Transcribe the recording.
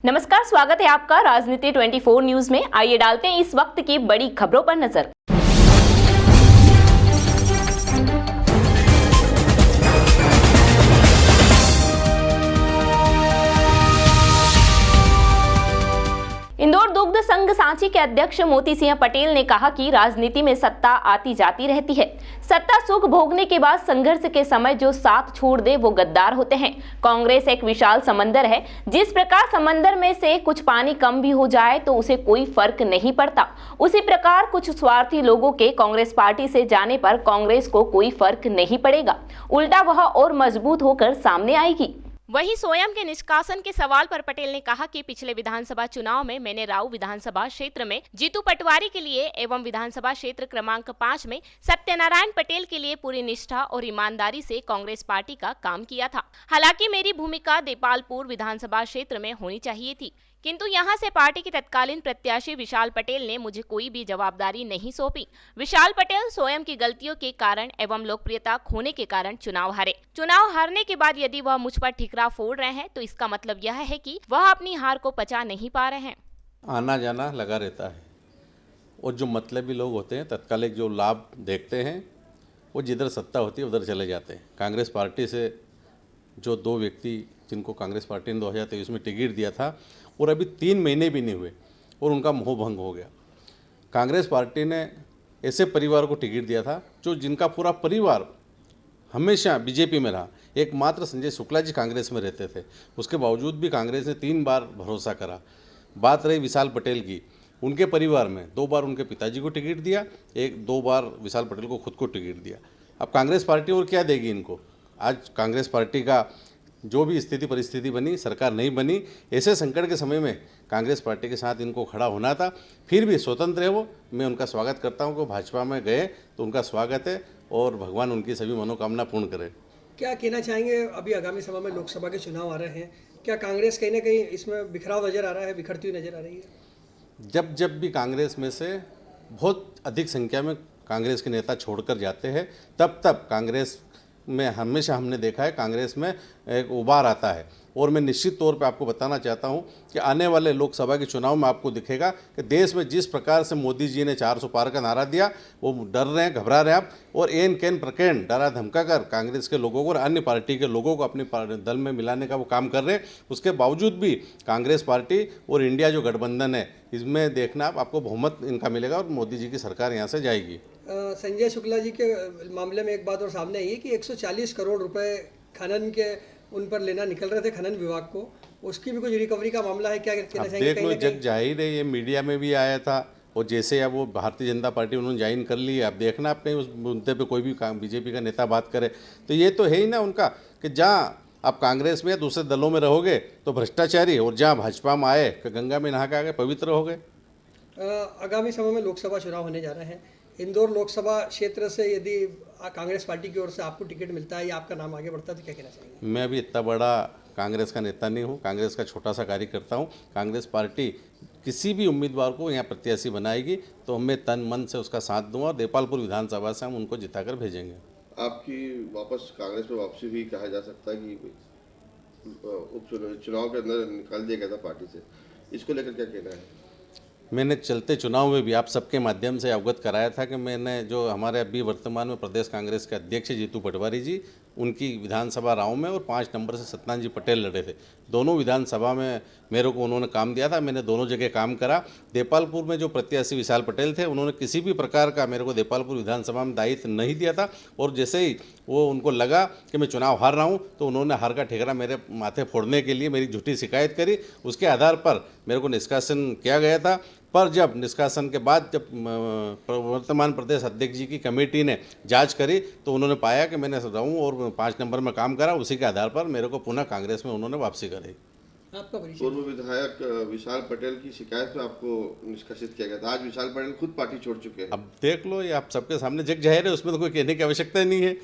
नमस्कार, स्वागत है आपका राजनीति 24 न्यूज में। आइए डालते हैं इस वक्त की बड़ी खबरों पर नजर। इंदौर दुग्ध संघ सांची के अध्यक्ष मोती सिंह पटेल ने कहा कि राजनीति में सत्ता आती जाती रहती है। सत्ता सुख भोगने के बाद संघर्ष के समय जो साथ छोड़ दे वो गद्दार होते हैं। कांग्रेस एक विशाल समंदर है। जिस प्रकार समंदर में से कुछ पानी कम भी हो जाए तो उसे कोई फर्क नहीं पड़ता, उसी प्रकार कुछ स्वार्थी लोगों के कांग्रेस पार्टी से जाने पर कांग्रेस को कोई फर्क नहीं पड़ेगा, उल्टा वह और मजबूत होकर सामने आएगी। वहीं स्वयं के निष्कासन के सवाल पर पटेल ने कहा कि पिछले विधानसभा चुनाव में मैंने राऊ विधानसभा क्षेत्र में जीतू पटवारी के लिए एवं विधानसभा क्षेत्र क्रमांक 5 में सत्यनारायण पटेल के लिए पूरी निष्ठा और ईमानदारी से कांग्रेस पार्टी का काम किया था। हालांकि मेरी भूमिका देपालपुर विधानसभा क्षेत्र में होनी चाहिए थी, किंतु यहां से पार्टी के तत्कालीन प्रत्याशी विशाल पटेल ने मुझे कोई भी जवाबदारी नहीं सौंपी। विशाल पटेल स्वयं की गलतियों के कारण एवं लोकप्रियता खोने के कारण चुनाव हारे। चुनाव हारने के बाद यदि वह मुझ पर ठिकरा फोड़ रहे हैं तो इसका मतलब यह है कि वह अपनी हार को पचा नहीं पा रहे हैं। आना जाना लगा रहता है और जो मतलबी लोग होते हैं तत्कालिक जो लाभ देखते हैं वो जिधर सत्ता होती है उधर चले जाते हैं। कांग्रेस पार्टी से जो दो व्यक्ति जिनको कांग्रेस पार्टी ने 2023 में टिकट दिया था और अभी 3 महीने भी नहीं हुए और उनका मोह भंग हो गया। कांग्रेस पार्टी ने ऐसे परिवार को टिकट दिया था जो जिनका पूरा परिवार हमेशा बीजेपी में रहा। एकमात्र संजय शुक्ला जी कांग्रेस में रहते थे, उसके बावजूद भी कांग्रेस ने 3 बार भरोसा करा। बात रही विशाल पटेल की, उनके परिवार में 2 बार उनके पिताजी को टिकट दिया, 2 बार विशाल पटेल को खुद को टिकट दिया। अब कांग्रेस पार्टी और क्या देगी इनको? आज कांग्रेस पार्टी का जो भी स्थिति परिस्थिति बनी, सरकार नहीं बनी, ऐसे संकट के समय में कांग्रेस पार्टी के साथ इनको खड़ा होना था। फिर भी स्वतंत्र है वो, मैं उनका स्वागत करता हूँ। वो भाजपा में गए तो उनका स्वागत है और भगवान उनकी सभी मनोकामना पूर्ण करे। क्या कहना चाहेंगे, अभी आगामी समय में लोकसभा के चुनाव आ रहे हैं, क्या कांग्रेस कहीं ना कहीं इसमें बिखराव नजर आ रहा है, बिखरती हुई नजर आ रही है? जब भी कांग्रेस में से बहुत अधिक संख्या में कांग्रेस के नेता छोड़कर जाते हैं तब कांग्रेस में हमेशा हमने देखा है कांग्रेस में एक उबार आता है। और मैं निश्चित तौर पे आपको बताना चाहता हूं कि आने वाले लोकसभा के चुनाव में आपको दिखेगा कि देश में जिस प्रकार से मोदी जी ने 400 पार का नारा दिया, वो डर रहे हैं, घबरा रहे हैं आप, और एन कैन प्रकेंड डरा धमका कर कांग्रेस के लोगों को और अन्य पार्टी के लोगों को अपने दल में मिलाने का वो काम कर रहे हैं। उसके बावजूद भी कांग्रेस पार्टी और इंडिया जो गठबंधन है इसमें देखना आपको बहुमत इनका मिलेगा और मोदी जी की सरकार यहाँ से जाएगी। संजय शुक्ला जी के मामले में एक बात और सामने आई है कि 140 करोड़ रुपए खनन के उन पर लेना निकल रहे थे खनन विभाग को, उसकी भी कुछ रिकवरी का मामला है। क्या कहना चाहेंगे? देख लो, जग जाहिर है, ये मीडिया में भी आया था और जैसे अब वो भारतीय जनता पार्टी उन्होंने ज्वाइन कर ली है। अब देखना आप कहीं उस मुद्दे पे कोई भी बीजेपी का नेता बात करे तो ये तो है ही ना उनका कि जहाँ आप कांग्रेस में या दूसरे दलों में रहोगे तो भ्रष्टाचारी, और जहाँ भाजपा में आए कि गंगा में नहा के आगे पवित्र हो गए। आगामी समय में लोकसभा चुनाव होने जा रहे हैं। इंदौर लोकसभा क्षेत्र से यदि कांग्रेस पार्टी की ओर से आपको टिकट मिलता है या आपका नाम आगे बढ़ता है तो क्या कहना चाहेंगे? मैं अभी इतना बड़ा कांग्रेस का नेता नहीं हूँ, कांग्रेस का छोटा सा कार्यकर्ता हूँ। कांग्रेस पार्टी किसी भी उम्मीदवार को यहाँ प्रत्याशी बनाएगी तो मैं तन मन से उसका साथ दूंगा और देपालपुर विधानसभा से हम उनको जिताकर भेजेंगे। आपकी वापस कांग्रेस में वापसी भी कहा जा सकता है कि चुनाव के अंदर निकाल दिया गया था पार्टी से, इसको लेकर क्या कहना है? मैंने चलते चुनाव में भी आप सबके माध्यम से अवगत कराया था कि मैंने जो हमारे अभी वर्तमान में प्रदेश कांग्रेस के अध्यक्ष जीतू पटवारी जी, उनकी विधानसभा राव में और 5 नंबर से सत्यनारायण जी पटेल लड़े थे। दोनों विधानसभा में मेरे को उन्होंने काम दिया था, मैंने दोनों जगह काम करा। देपालपुर में जो प्रत्याशी विशाल पटेल थे उन्होंने किसी भी प्रकार का मेरे को देपालपुर विधानसभा में दायित्व नहीं दिया था, और जैसे ही वो उनको लगा कि मैं चुनाव हार रहा हूँ तो उन्होंने हार का ठेकरा मेरे माथे फोड़ने के लिए मेरी झूठी शिकायत करी। उसके आधार पर मेरे को निष्कासन किया गया था। पर जब निष्कासन के बाद जब वर्तमान प्रदेश अध्यक्ष जी की कमेटी ने जांच करी तो उन्होंने पाया कि मैंने रहूँ और 5 नंबर में काम करा, उसी के आधार पर मेरे को पुनः कांग्रेस में उन्होंने वापसी करी। आपका परिचय? पूर्व विधायक विशाल पटेल की शिकायत पे आपको निष्कासित किया गया था। आज विशाल पटेल खुद पार्टी छोड़ चुके हैं। अब देख लो, ये आप सबके सामने जग जाहिर है, उसमें तो कोई कहने की आवश्यकता नहीं है।